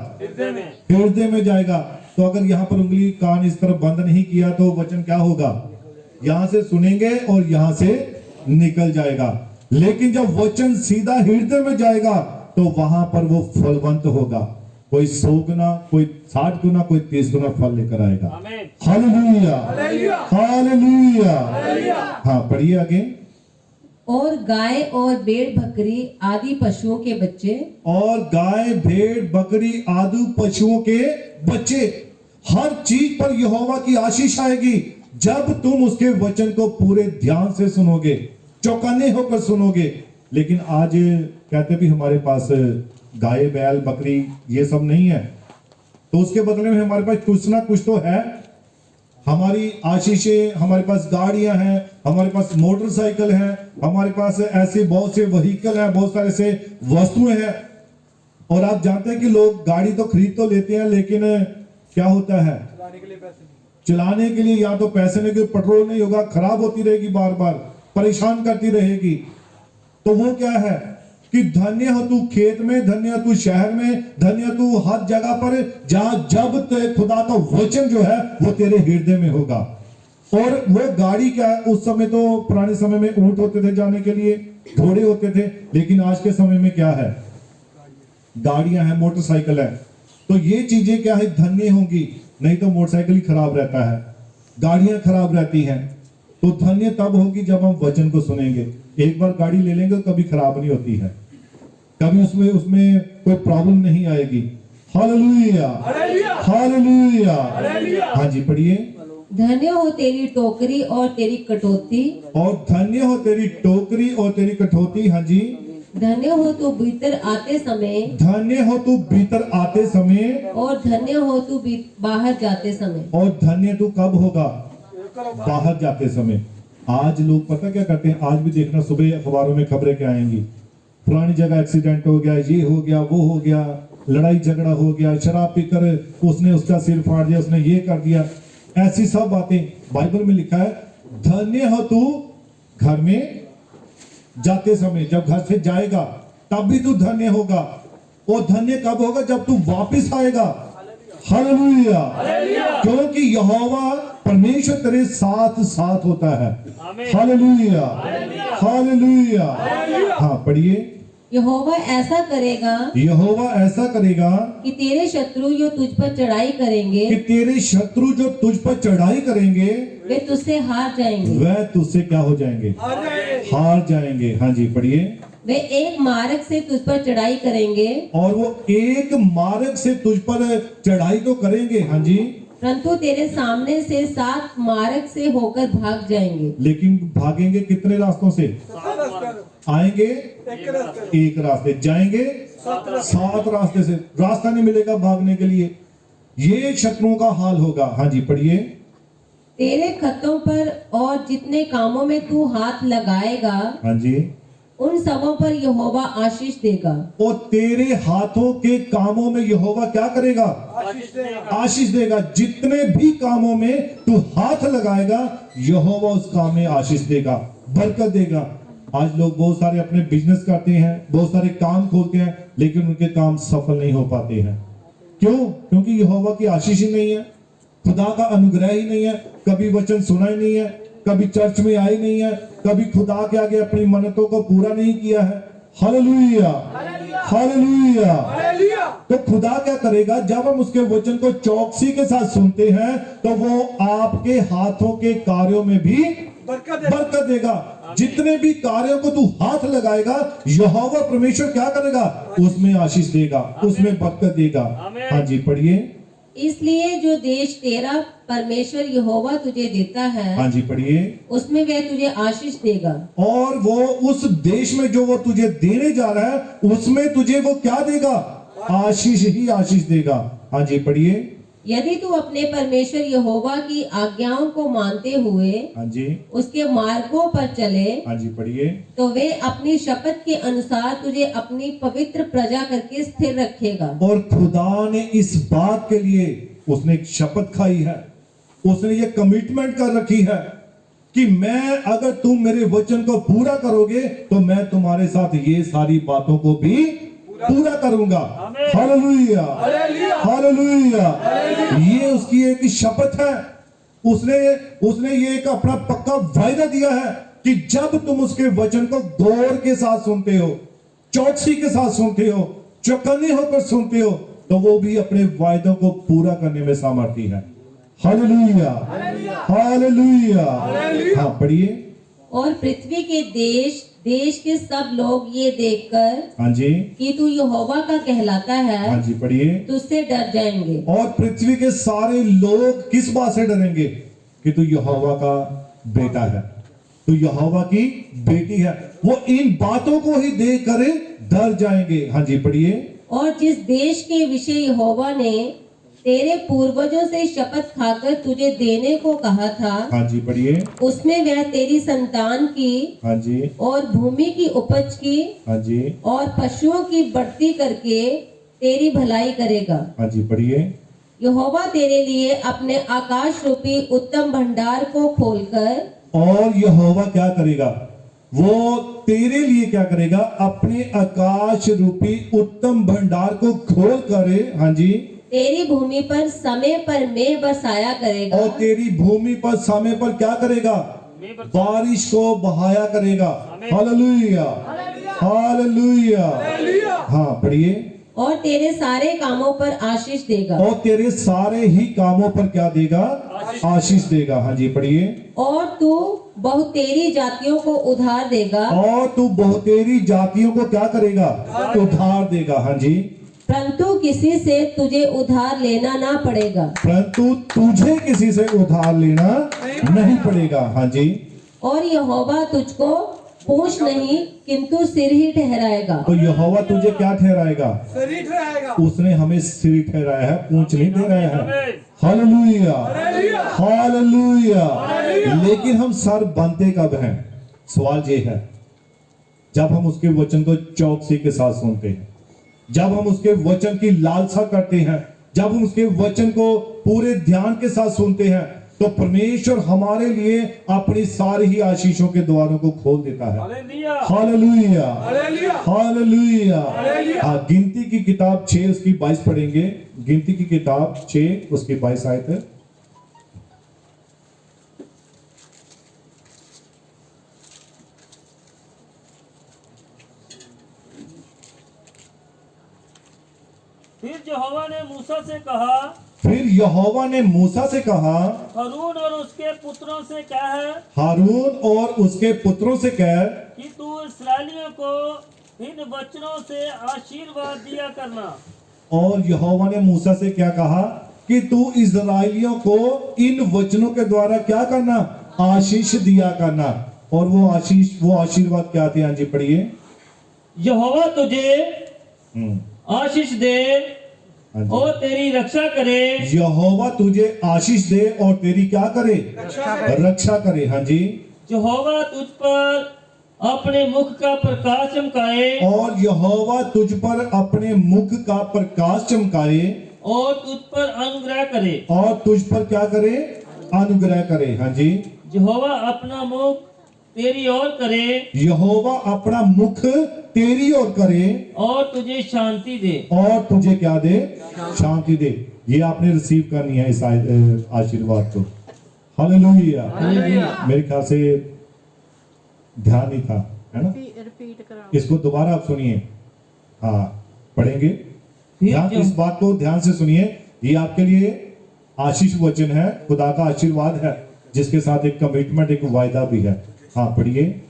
हृदय में जाएगा। तो अगर यहां पर उंगली, कान इस तरफ बंद नहीं किया तो वचन क्या होगा? यहां से सुनेंगे और यहां से निकल जाएगा। लेकिन जब वचन सीधा हृदय में जाएगा तो वहां पर वो फलवंत होगा। कोई 100 गुना, कोई 60 गुना, कोई 30 गुना फल लेकर आएगा। Hallelujah, hallelujah. हाँ, पढ़िए आगे। और गाय और भेड़ बकरी आदि पशुओं के बच्चे, और गाय, भेड़, बकरी आदि पशुओं के बच्चे, हर चीज पर यहोवा की आशीष आएगी जब तुम उसके वचन को पूरे ध्यान से सुनोगे, चौकन्ने होकर सुनोगे। लेकिन आज कहते भी हमारे पास गाय, बैल, बकरी ये सब नहीं है, तो उसके बदले में हमारे पास कुछ ना कुछ तो है। हमारी आशीषें, हमारे पास गाड़ियां हैं, हमारे पास मोटरसाइकिल हैं, हमारे पास ऐसे बहुत से व्हीकल हैं, बहुत सारे से वस्तुएं हैं। और आप जानते हैं कि लोग गाड़ी तो खरीद तो लेते हैं, लेकिन क्या होता है? चलाने के लिए या तो पैसे नहीं, कि पेट्रोल नहीं होगा, खराब होती रहेगी, बार बार परेशान करती रहेगी। तो वो क्या है कि धन्य हो तू खेत में, धन्य हो तू शहर में, धन्य हो तू हर जगह पर जहां जब खुदा का वचन जो है वो तेरे हृदय में होगा। और वो गाड़ी क्या है? उस समय तो पुराने समय में ऊंट होते थे जाने के लिए, घोड़े होते थे, लेकिन आज के समय में क्या है? गाड़ियां हैं, मोटरसाइकिल है। तो ये चीजें क्या है? धन्य होंगी। नहीं तो मोटरसाइकिल ही खराब रहता है, गाड़ियां खराब रहती हैं। तो धन्य तब होगी जब हम वचन को सुनेंगे। एक बार गाड़ी ले लेंगे तो कभी खराब नहीं होती है, कभी उसमें कोई प्रॉब्लम नहीं आएगी। Hallelujah, hallelujah. हाँ जी, पढ़िए। धन्य हो तेरी टोकरी और तेरी कटोती, और धन्य हो तेरी टोकरी और तेरी कटोती। हाँ जी, धन्य हो तू भीतर आते समय, धन्य हो तू भीतर आते समय, और धन्य हो तू बाहर जाते समय। और धन्य तू कब होगा? बाहर जाते समय। आज लोग पता क्या करते हैं? आज भी देखना, सुबह अखबारों में खबरें क्या आएंगी, फलानी जगह एक्सीडेंट हो गया, ये हो गया, वो हो गया, लड़ाई झगड़ा हो गया, शराब पीकर उसने उसका सिर फाड़ दिया, उसने ये कर दिया। ऐसी सब बातें बाइबल में लिखा है। धन्य हो तू घर में जाते समय, जब घर से जाएगा तब भी तू धन्य होगा। और धन्य कब होगा? जब तू वापस आएगा। हालेलुया, क्योंकि यहोवा परमेश्वर तेरे साथ साथ होता है। Hallelujah, hallelujah. हाँ, पढ़िए। यहोवा ऐसा करेगा यहोवा ऐसा करेगा कि तेरे शत्रु जो तुझ पर चढ़ाई करेंगे कि तेरे शत्रु जो तुझ पर चढ़ाई करेंगे वे तुझसे हार जाएंगे। वह तुझसे क्या हो जाएंगे? हार जाएंगे। हाँ जी, पढ़िए। वे एक मार्ग से तुझ पर चढ़ाई करेंगे और वो एक मार्ग से तुझ पर चढ़ाई तो करेंगे, हाँ जी, परंतु तेरे सामने से 7 मार्ग से होकर भाग जाएंगे। लेकिन भागेंगे कितने रास्तों से? आएंगे एक रास्ते, जाएंगे 7 रास्ते से। रास्ता नहीं मिलेगा भागने के लिए। ये शत्रुओं का हाल होगा। हाँ जी, पढ़िए। तेरे खतों पर और जितने कामों में तू हाथ लगाएगा हाँ जी, उन सबों पर यहोवा आशीष देगा। और तेरे हाथों के कामों में यहोवा क्या करेगा? आशीष देगा। जितने भी कामों में तू हाथ लगाएगा यहोवा उस काम में आशीष देगा, बरकत देगा। आज लोग बहुत सारे अपने बिजनेस करते हैं, बहुत सारे काम खोलते हैं, लेकिन उनके काम सफल नहीं हो पाते हैं। क्यों? क्योंकि यहोवा की आशीष ही नहीं है, खुदा का अनुग्रह ही नहीं है। कभी वचन सुना ही नहीं है, कभी चर्च में आई नहीं है, कभी खुदा के आगे अपनी मन्नतों को पूरा नहीं किया है। Hallelujah, hallelujah. तो खुदा क्या करेगा? जब हम उसके वचन को चौकसी के साथ सुनते हैं तो वो आपके हाथों के कार्यों में भी बरकत देगा। जितने भी कार्यों को तू हाथ लगाएगा यहोवा परमेश्वर क्या करेगा? उसमें आशीष देगा, उसमें बरकत देगा। हाँ जी, पढ़िए। इसलिए जो देश तेरा परमेश्वर यहोवा तुझे देता है हाँ जी, पढ़िए। उसमें वह तुझे आशीष देगा। और वो उस देश में जो वो तुझे देने जा रहा है उसमें तुझे वो क्या देगा? आशीष ही आशीष देगा। हाँ जी, पढ़िए। यदि तू अपने परमेश्वर यहोवा की आज्ञाओं को मानते हुए हाँ जी, उसके मार्गों पर चले हाँ जी, पढ़िए। तो वे अपनी शपथ के अनुसार तुझे अपनी पवित्र प्रजा करके स्थिर रखेगा। और खुदा ने इस बात के लिए उसने एक शपथ खाई है, उसने ये कमिटमेंट कर रखी है कि मैं, अगर तुम मेरे वचन को पूरा करोगे तो मैं तुम्हारे साथ ये सारी बातों को भी पूरा करूंगा। Hallelujah, hallelujah. ये उसकी एक शपथ है। उसने ये एक अपना पक्का वायदा दिया है कि जब तुम उसके वचन को गौर के साथ सुनते हो, चौकसी के साथ सुनते हो, चौकन्ने होकर सुनते हो, तो वो भी अपने वायदों को पूरा करने में सामर्थ्य है। Hallelujah, hallelujah. हाँ, पढ़िए। और पृथ्वी के देश के सब लोग ये देखकर हाँ जी, कि तू यहोवा का कहलाता है हाँ जी, पढ़िए। तुझसे डर जाएंगे। और पृथ्वी के सारे लोग किस बात से डरेंगे? कि तू यहोवा का बेटा है, तू यहोवा की बेटी है। वो इन बातों को ही देख कर डर जाएंगे। हाँ जी, पढ़िए। और जिस देश के विषय यहोवा ने तेरे पूर्वजों से शपथ खाकर तुझे देने को कहा था हाँ जी, पढ़िए। उसमें वह तेरी संतान की हाँ जी, और भूमि की उपज की हाँ जी, और पशुओं की बढ़ती करके तेरी भलाई करेगा। हाँ जी, पढ़िए। यहोवा तेरे लिए अपने आकाश रूपी उत्तम भंडार को खोलकर, और यहोवा क्या करेगा? वो तेरे लिए क्या करेगा? अपने आकाश रूपी उत्तम भंडार को खोल कर, हाँ जी, तेरी भूमि पर समय पर मेघ बरसाया करेगा। और तेरी भूमि पर समय पर क्या करेगा? बारिश को बहाया करेगा। Hallelujah, hallelujah. हाँ, पढ़िए। और तेरे सारे कामों पर आशीष देगा। और तेरे सारे ही कामों पर क्या देगा? आशीष देगा। हाँ जी, पढ़िए। और तू बहुतेरी जातियों को उधार देगा। और तू बहुतेरी जातियों को क्या करेगा? उधार देगा। हाँ जी, परंतु किसी से तुझे उधार लेना ना पड़ेगा। परंतु तुझे किसी से उधार लेना नहीं पड़ेगा। हाँ जी, और यहोवा तुझको पूंछ नहीं किंतु सिर ही ठहराएगा। तो यहोवा तुझे क्या ठहराएगा? उसने हमें सिर ठहराया है, पूंछ नहीं ठहराया है। Hallelujah, hallelujah. लेकिन हम सर बनते कब हैं? सवाल ये है, जब हम उसके वचन को चौकसी के साथ सुनते हैं, जब हम उसके वचन की लालसा करते हैं, जब हम उसके वचन को पूरे ध्यान के साथ सुनते हैं, तो परमेश्वर हमारे लिए अपनी सारी ही आशीषों के द्वारों को खोल देता है। Hallelujah, hallelujah. हाँ, गिनती की किताब 6 उसकी 22 पढ़ेंगे। गिनती की किताब 6 उसकी 22 आयत है। फिर यहोवा ने मूसा से कहा, फिर यहोवा ने मूसा से कहा, हारून और उसके पुत्रों से कह हारून और उसके पुत्रों से कह कि तू इस्राएलियों को इन वचनों से आशीर्वाद दिया करना। और यहोवा ने मूसा से क्या कहा कि तू इज़राइलियों को इन वचनों के द्वारा क्या करना, आशीष दिया करना। और वो आशीर्वाद क्या थे? हाँ जी पढ़िए। यहोवा तुझे हम्म, आशीष दे हाँ जी। और तेरी रक्षा करे। यहोवा तुझे आशीष दे और तेरी क्या करे? रक्षा करे। हाँ जी। यहोवा तुझ पर अपने मुख का प्रकाश चमकाए और यहोवा तुझ पर अपने मुख का प्रकाश चमकाए और तुझ पर अनुग्रह करे। और तुझ पर क्या करे? अनुग्रह करे। हाँ जी। यहोवा अपना मुख तेरी ओर करे यहोवा अपना मुख तेरी ओर करे और तुझे शांति दे। और तुझे क्या दे? शांति दे। ये आपने रिसीव करनी है इस आशीर्वाद को। हालेलुया। मेरे ख्याल से ध्यान नहीं था, है ना? रिपीट करो। इसको दोबारा आप सुनिए। हाँ पढ़ेंगे। ध्यान, जो- इस बात को ध्यान से सुनिए। ये आपके लिए आशीष वचन है, खुदा का आशीर्वाद है, जिसके साथ एक कमिटमेंट, एक वायदा भी है। हाँ पढ़िए।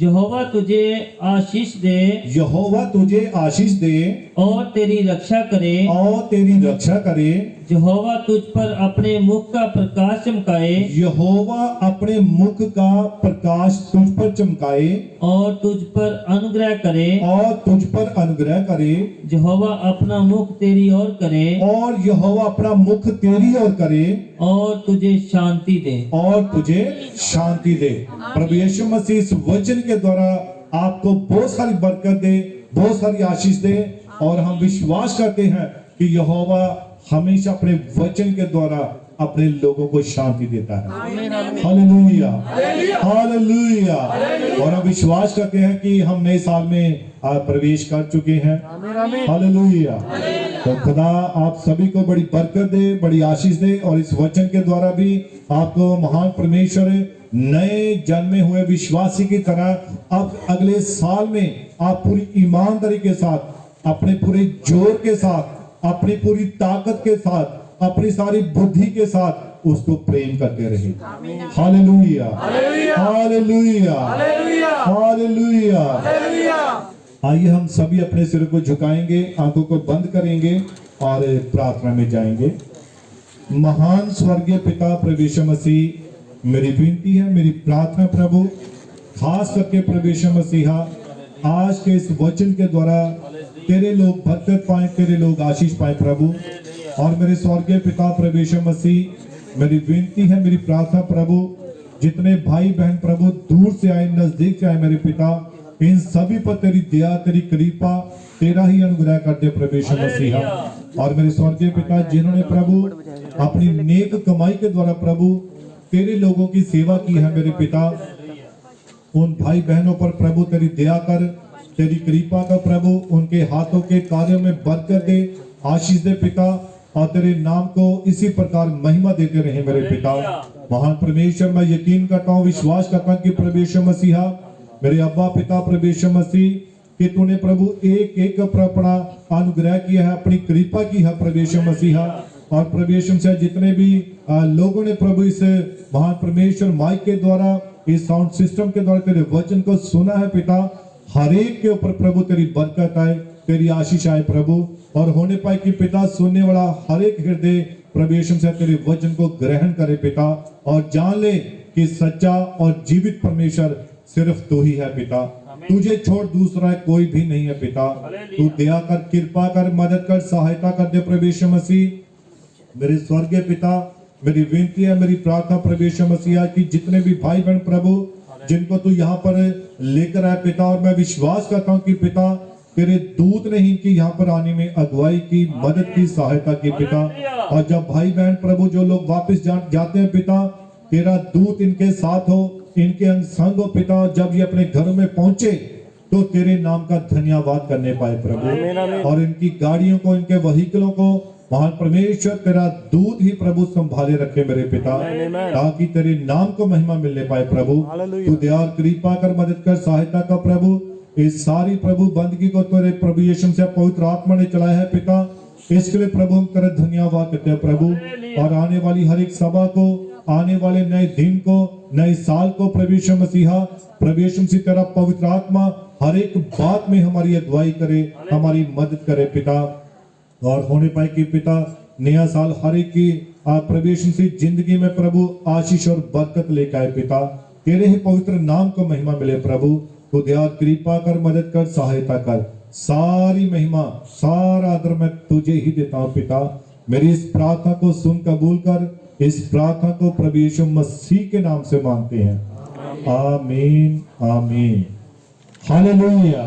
यहोवा तुझे आशीष दे यहोवा तुझे आशीष दे और तेरी रक्षा करे। और तेरी रक्षा करे। यहोवा तुझ पर अपने मुख का प्रकाश चमकाए यहोवा अपने मुख का प्रकाश तुझ पर चमकाए और तुझ पर अनुग्रह करे। और तुझ पर अनुग्रह करे। यहोवा अपना मुख तेरी ओर करे और यहोवा अपना मुख तेरी ओर करे और तुझे शांति दे। और तुझे शांति दे। प्रभु यीशु मसीह इस वचन के द्वारा आपको बहुत सारी बरकत दे, बहुत सारी आशीष दे। और हम विश्वास करते हैं कि यहोवा हमेशा अपने वचन के द्वारा अपने लोगों को शांति देता है। Hallelujah, hallelujah. और हम विश्वास करते हैं कि हम नए साल में प्रवेश कर चुके हैं। हालेलुया। तो खुदा आप सभी को बड़ी बरकत दे, बड़ी आशीष दे। और इस वचन के द्वारा भी आपको महान परमेश्वर नए जन्मे हुए विश्वासी की तरह अब अगले साल में आप पूरी ईमानदारी के साथ, अपने पूरे जोर के साथ, अपनी पूरी ताकत के साथ, अपनी सारी बुद्धि के साथ उसको प्रेम करते रहे। Hallelujah, hallelujah, hallelujah. आइए हम सभी अपने सिर को झुकाएंगे, आंखों को बंद करेंगे और प्रार्थना में जाएंगे। महान स्वर्गीय पिता प्रभु यीशु मसीह, मेरी विनती है, मेरी प्रार्थना प्रभु, खास करके प्रभु यीशु मसीहा, आज के इस वचन के द्वारा तेरे लोग बरकत पाए, तेरे लोग आशीष पाए प्रभु। और मेरे स्वर्गीय पिता प्रभु यीशु मसीह, मेरी विनती है, मेरी प्रार्थना प्रभु, जितने भाई बहन प्रभु दूर से आए, नजदीक से आए मेरे पिता, इन सभी पर तेरी दया, तेरी कृपा, तेरा ही अनुग्रह कर दे प्रभु यीशु मसीहा। और मेरे स्वर्गीय पिता, जिन्होंने प्रभु अपनी नेक कमाई के द्वारा प्रभु तेरे लोगों की सेवा की है मेरे पिता, उन भाई बहनों पर प्रभु तेरी दया कर, तेरी कृपा का प्रभु, उनके हाथों के कार्यों में बरकत दे, आशीष दे पिता। और तेरे नाम को इसी प्रकार महिमा देते रहे मेरे पिता। महान परमेश्वर, मैं यकीन करता हूँ, विश्वास करता हूँ कि प्रभु यीशु मसीहा, मेरे अब्बा पिता प्रभु यीशु मसीह, कि तूने प्रभु एक एक पर अपना अनुग्रह किया है, अपनी कृपा की है प्रभु यीशु मसीहा। और प्रभु यीशु मसीह, जितने भी लोगों ने प्रभु इस महान परमेश्वर माइक के द्वारा, इस साउंड सिस्टम के द्वारा तेरे वचन को सुना है पिता, हर एक के ऊपर प्रभु तेरी बरकत आए, तेरी आशीष आए प्रभु। और होने पाए कि पिता, सुनने वाला हर एक हृदय प्रभु यीशु मसीह तेरे वचन को ग्रहण करे पिता, और जान ले कि सच्चा और जीवित परमेश्वर सिर्फ तू ही है पिता। तुझे छोड़ दूसरा कोई भी नहीं है पिता। तू दया कर, कृपा कर, मदद कर, सहायता कर दे प्रभु यीशु मसीह। मेरे स्वर्गीय पिता, मेरी विनती है, मेरी प्रार्थना प्रभु यीशु मसीह की जितने भी भाई बहन प्रभु, जिनको तू यहाँ पर लेकर आए पिता, और मैं विश्वास करता हूँ कि पिता तेरे दूत ने इनकी यहाँ पर आने में अगुवाई की, मदद की, सहायता की पिता। और जब भाई बहन प्रभु जो लोग वापस जाते हैं पिता, तेरा दूत इनके साथ हो, इनके अंग संग हो पिता। जब ये अपने घरों में पहुंचे तो तेरे नाम का धन्यवाद करने पाए प्रभु। और इनकी गाड़ियों को, इनके वहीकलों को महान परमेश्वर तेरा दूत ही प्रभु संभाले रखे मेरे पिता, ताकि तेरे नाम को महिमा मिलने पाए प्रभु। तू दया और कृपा कर, मदद कर, सहायता कर प्रभु। इस सारी प्रभु बंदगी को तेरे प्रभु यीशु से पवित्र आत्मा ने चलाया है पिता, इसके लिए प्रभु हम तेरा धन्यवाद करते हैं प्रभु। और आने वाली हर एक सभा को, आने वाले नए दिन को, नए साल को प्रभु यीशु मसीहा, प्रभु यीशु मसीह तेरा पवित्र आत्मा हर एक बात में हमारी अगुवाई करे, हमारी मदद करे पिता। और होने पाए कि पिता नया साल हर एक की प्रभु यीशु मसीह जिंदगी में प्रभु आशीष और बरकत लेकर आए पिता। तेरे ही पवित्र नाम को महिमा मिले प्रभु। खुद याद कृपा कर, मदद कर, सहायता कर। सारी महिमा, सारा आदर मैं तुझे ही देता हूं पिता। मेरी इस प्रार्थना को सुन कबूल कर। इस प्रार्थना को प्रभु यीशु मसीह के नाम से मांगते हैं, आमीन आमीन। हालेलुया।